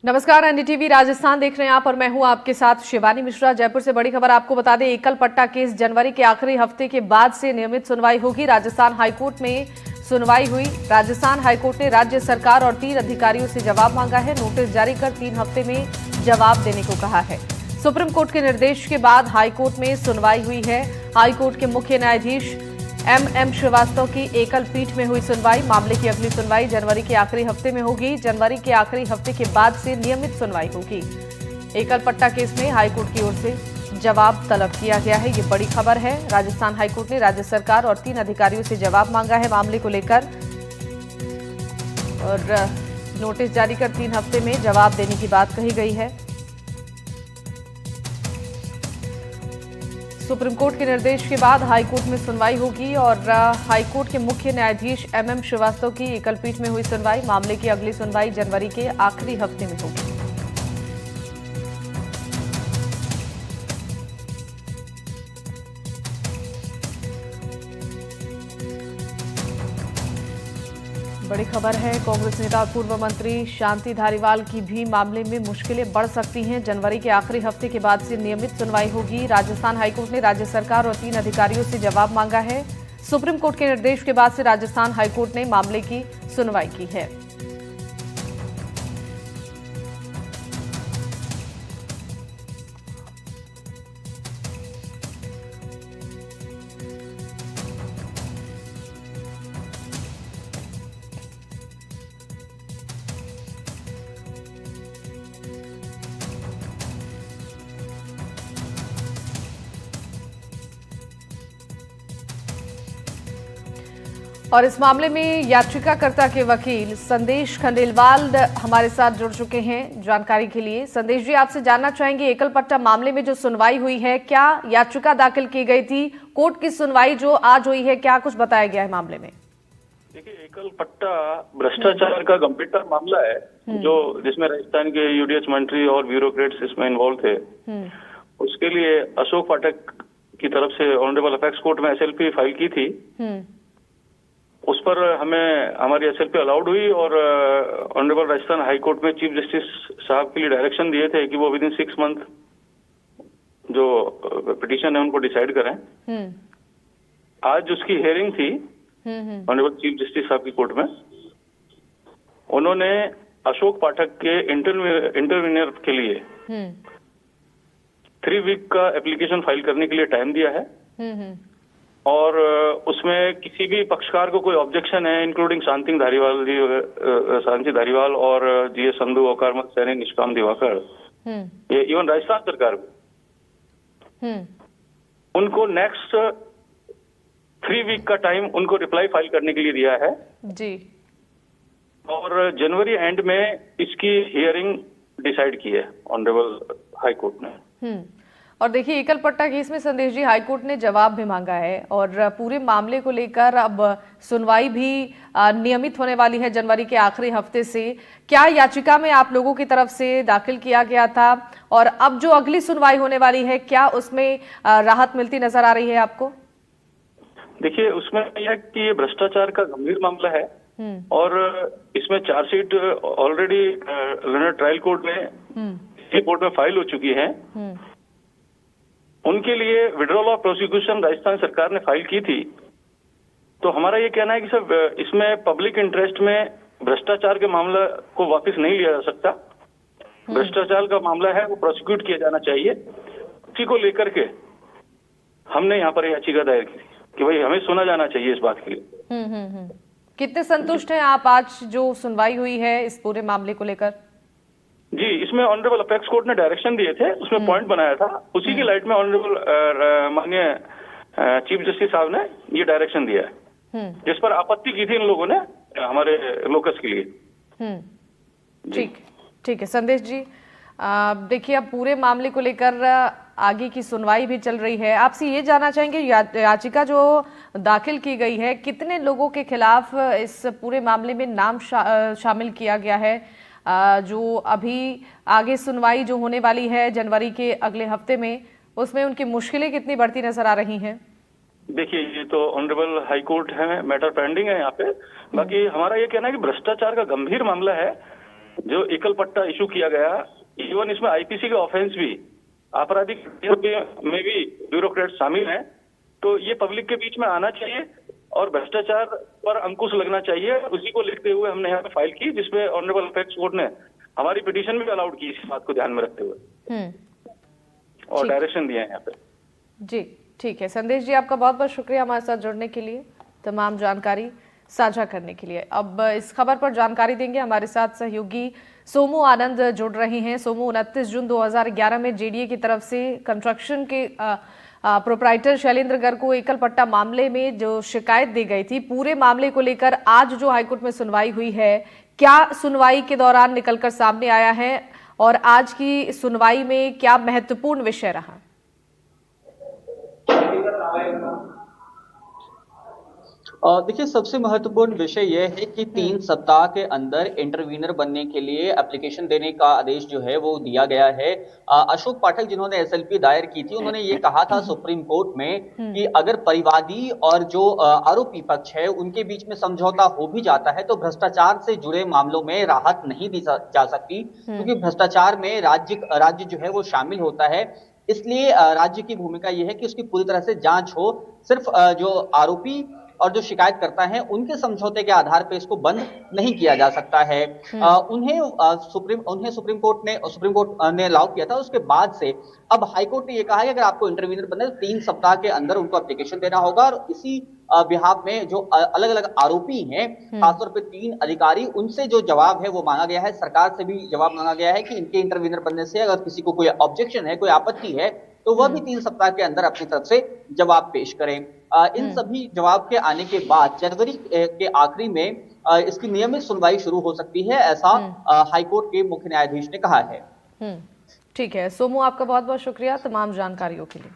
नमस्कार, एनडीटीवी राजस्थान देख रहे हैं आप और मैं हूं आपके साथ शिवानी मिश्रा। जयपुर से बड़ी खबर आपको बता दें, एकल पट्टा केस जनवरी के आखिरी हफ्ते के बाद से नियमित सुनवाई होगी। राजस्थान हाईकोर्ट में सुनवाई हुई। राजस्थान हाईकोर्ट ने राज्य सरकार और 3 अधिकारियों से जवाब मांगा है। नोटिस जारी कर 3 हफ्ते में जवाब देने को कहा है। सुप्रीम कोर्ट के निर्देश के बाद हाईकोर्ट में सुनवाई हुई है। हाईकोर्ट के मुख्य न्यायाधीश एम श्रीवास्तव की एकल पीठ में हुई सुनवाई। मामले की अगली सुनवाई जनवरी के आखिरी हफ्ते में होगी। जनवरी के आखिरी हफ्ते के बाद से नियमित सुनवाई होगी। एकल पट्टा केस में हाईकोर्ट की ओर से जवाब तलब किया गया है। ये बड़ी खबर है। राजस्थान हाईकोर्ट ने राज्य सरकार और 3 अधिकारियों से जवाब मांगा है मामले को लेकर और नोटिस जारी कर 3 हफ्ते में जवाब देने की बात कही गई है। सुप्रीम कोर्ट के निर्देश के बाद हाईकोर्ट में सुनवाई होगी और हाईकोर्ट के मुख्य न्यायाधीश एम श्रीवास्तव की एकल पीठ में हुई सुनवाई। मामले की अगली सुनवाई जनवरी के आखिरी हफ्ते में होगी। बड़ी खबर है। कांग्रेस नेता और पूर्व मंत्री शांति धारीवाल की भी मामले में मुश्किलें बढ़ सकती हैं। जनवरी के आखिरी हफ्ते के बाद से नियमित सुनवाई होगी। राजस्थान हाईकोर्ट ने राज्य सरकार और 3 अधिकारियों से जवाब मांगा है। सुप्रीम कोर्ट के निर्देश के बाद से राजस्थान हाईकोर्ट ने मामले की सुनवाई की है। और इस मामले में याचिकाकर्ता के वकील संदेश खंडेलवाल हमारे साथ जुड़ चुके हैं जानकारी के लिए। संदेश जी, आपसे जानना चाहेंगे, एकल पट्टा मामले में जो सुनवाई हुई है, क्या याचिका दाखिल की गई थी? कोर्ट की सुनवाई जो आज हुई है, क्या कुछ बताया गया है मामले में? देखिए, एकल पट्टा भ्रष्टाचार का गंभीर मामला है जो जिसमें राजस्थान के यूडीएच मंत्री और ब्यूरोक्रेट्स इसमें इन्वॉल्व थे। उसके लिए अशोक पाठक की तरफ से ऑनरेबल अपेक्स कोर्ट में एसएलपी फाइल की थी। उस पर हमें हमारी एसएलपी अलाउड हुई और ऑनरेबल राजस्थान हाई कोर्ट में चीफ जस्टिस साहब के लिए डायरेक्शन दिए थे कि वो विद इन 6 मंथ जो पिटीशन है उनको डिसाइड करें। आज उसकी हियरिंग थी ऑनरेबल चीफ जस्टिस साहब की कोर्ट में। उन्होंने अशोक पाठक के इंटरवीनर के लिए 3 वीक का एप्लीकेशन फाइल करने के लिए टाइम दिया है और उसमें किसी भी पक्षकार को कोई ऑब्जेक्शन है, इंक्लूडिंग शांति धारीवाल और जीएस संधू, ओकारमल सैनी, निष्काम दिवाकर, ये इवन राजस्थान सरकार को उनको नेक्स्ट 3 वीक का टाइम उनको रिप्लाई फाइल करने के लिए दिया है जी। और जनवरी एंड में इसकी हियरिंग डिसाइड की है ऑनरेबल हाई कोर्ट ने। और देखिए, एकल पट्टा केस में संदेश जी, हाईकोर्ट ने जवाब भी मांगा है और पूरे मामले को लेकर अब सुनवाई भी नियमित होने वाली है जनवरी के आखिरी हफ्ते से। क्या याचिका में आप लोगों की तरफ से दाखिल किया गया था और अब जो अगली सुनवाई होने वाली है, क्या उसमें राहत मिलती नजर आ रही है आपको? देखिए, उसमें यह है कि ये भ्रष्टाचार का गंभीर मामला है और इसमें chargesheet already London trial court में फाइल हो चुकी है। उनके लिए विड्रॉल ऑफ प्रोसिक्यूशन राजस्थान सरकार ने फाइल की थी। तो हमारा ये कहना है कि सर इसमें पब्लिक इंटरेस्ट में भ्रष्टाचार के मामला को वापस नहीं लिया जा सकता। भ्रष्टाचार का मामला है वो प्रोसिक्यूट किया जाना चाहिए। उसी को लेकर के हमने यहाँ पर याचिका दायर की थी कि भाई हमें सुना जाना चाहिए इस बात के लिए। कितने संतुष्ट हैं आप आज जो सुनवाई हुई है इस पूरे मामले को लेकर? जी, इसमें ऑनरेबल अपेक्स कोर्ट ने डायरेक्शन दिए थे, उसमें पॉइंट बनाया था, उसी की लाइट में ऑनरेबल माननीय चीफ जस्टिस साहब ने ये डायरेक्शन दिया है जिस पर आपत्ति की थी इन लोगों ने हमारे लोकस के लिए। ठीक है संदेश जी, देखिए अब पूरे मामले को लेकर आगे की सुनवाई भी चल रही है। आपसे ये जानना चाहेंगे, याचिका जो दाखिल की गई है, कितने लोगों के खिलाफ इस पूरे मामले में नाम शामिल किया गया है? जो अभी आगे सुनवाई जो होने वाली है जनवरी के अगले हफ्ते में, उसमें उनकी मुश्किलें कितनी बढ़ती नजर आ रही हैं? देखिए, ये तो ऑनरेबल हाई कोर्ट है, मैटर पेंडिंग है यहाँ पे। बाकी हमारा ये कहना है कि भ्रष्टाचार का गंभीर मामला है जो एकल पट्टा इशू किया गया, इवन इसमें आईपीसी के ऑफेंस भी, आपराधिक में भी ब्यूरोक्रेट शामिल हैं। तो ये पब्लिक के बीच में आना चाहिए और भ्रष्टाचार पर अंकुश लगना चाहिए। उसी को लिखते हुए हमने यहाँ पे फाइल की, जिसमें ऑनरेबल अपेक्स कोर्ट ने हमारी पिटीशन भी अलाउड की, इस बात को ध्यान में रखते हुए, और डायरेक्शन दिए हैं यहाँ पे। जी ठीक है संदेश जी, आपका बहुत बहुत शुक्रिया हमारे साथ जुड़ने के लिए, तमाम जानकारी साझा करने के लिए। अब इस खबर पर जानकारी देंगे हमारे साथ सहयोगी सोमू आनंद जुड़ रहे हैं। सोमू, 29 जून 2011 में जेडीए की तरफ से कंस्ट्रक्शन के प्रोप्राइटर शैलेंद्र गर्ग को एकल पट्टा मामले में जो शिकायत दी गई थी, पूरे मामले को लेकर आज जो हाईकोर्ट में सुनवाई हुई है, क्या सुनवाई के दौरान निकलकर सामने आया है और आज की सुनवाई में क्या महत्वपूर्ण विषय रहा? देखिए, सबसे महत्वपूर्ण विषय यह है कि 3 सप्ताह के अंदर इंटरवीनर बनने के लिए एप्लीकेशन देने का आदेश जो है वो दिया गया है। अशोक पाठक जिन्होंने एसएलपी दायर की थी, उन्होंने ये कहा था सुप्रीम कोर्ट में कि अगर परिवादी और जो आरोपी पक्ष है उनके बीच में समझौता हो भी जाता है तो भ्रष्टाचार से जुड़े मामलों में राहत नहीं दी जा सकती, क्योंकि भ्रष्टाचार में राज्य जो है वो शामिल होता है। इसलिए राज्य की भूमिका यह है कि उसकी पूरी तरह से जांच हो। सिर्फ जो आरोपी और जो शिकायत करता है उनके समझौते के आधार पर इसको बंद नहीं किया जा सकता है। उन्हें सुप्रीम कोर्ट ने अलाउ किया था। उसके बाद से अब हाई कोर्ट ने यह कहा है कि अगर आपको इंटरवीनर बनना है तो 3 सप्ताह के अंदर उनको एप्लीकेशन देना होगा। और इसी बिहाफ में जो अलग अलग आरोपी हैं, खासतौर पे 3 अधिकारी, उनसे जो जवाब है वो मांगा गया है। सरकार से भी जवाब मांगा गया है कि इनके इंटरवीनर बनने से अगर किसी को कोई ऑब्जेक्शन है, कोई आपत्ति है, तो वह भी 3 सप्ताह के अंदर अपनी तरफ से जवाब पेश करें। इन सभी जवाब के आने के बाद जनवरी के आखिरी में इसकी नियमित सुनवाई शुरू हो सकती है, ऐसा हाईकोर्ट के मुख्य न्यायाधीश ने कहा है। ठीक है सोमू, आपका बहुत बहुत शुक्रिया तमाम जानकारियों के लिए।